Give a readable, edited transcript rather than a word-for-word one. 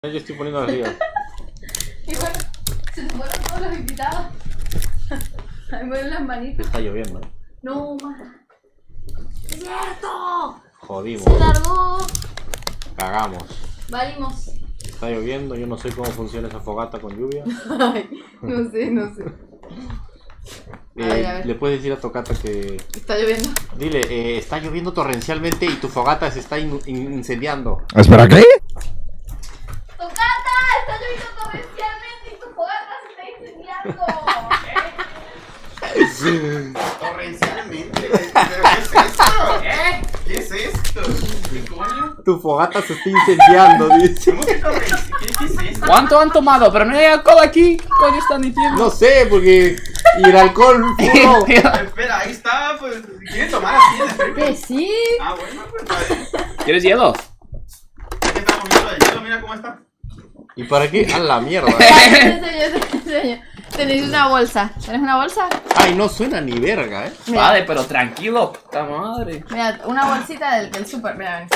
Yo estoy poniendo arriba. Y bueno, se te fueron todos los invitados. Ahí mueven las manitas. Está lloviendo. No, más. ¡Cierto! Jodimos. Se largó. Cagamos. Valimos. Está lloviendo, yo no sé cómo funciona esa fogata con lluvia. Ay, no sé, no sé. A ver. Le puedes decir a Tocata que... Está lloviendo. Dile, está lloviendo torrencialmente y tu fogata se está incendiando. ¿Espera qué? ¡Tocata! ¡Está lloviendo torrencialmente y tu fogata se está incendiando! Torrencialmente. ¿Pero qué es esto? ¿Qué es esto? ¿Qué coño? Tu fogata se está incendiando, dice. ¿Cómo que torrencialmente? ¿Qué es esto? ¿Cuánto han tomado? Pero no hay alcohol aquí. ¿Qué coño están diciendo? No sé, porque... Y el alcohol puro. Espera, ahí está, pues. ¿Quieres tomar así en el Que sí. Ah, bueno, pues vale. ¿Quieres hielo? Ya que estamos viendo el hielo, mira cómo está. ¿Y para qué? A la mierda. Te enseño. Tenéis una bolsa. ¿Tienes una bolsa? Ay, no suena ni verga, Mira. Vale, pero tranquilo, puta madre. Mira, una bolsita del súper. Mira, ven.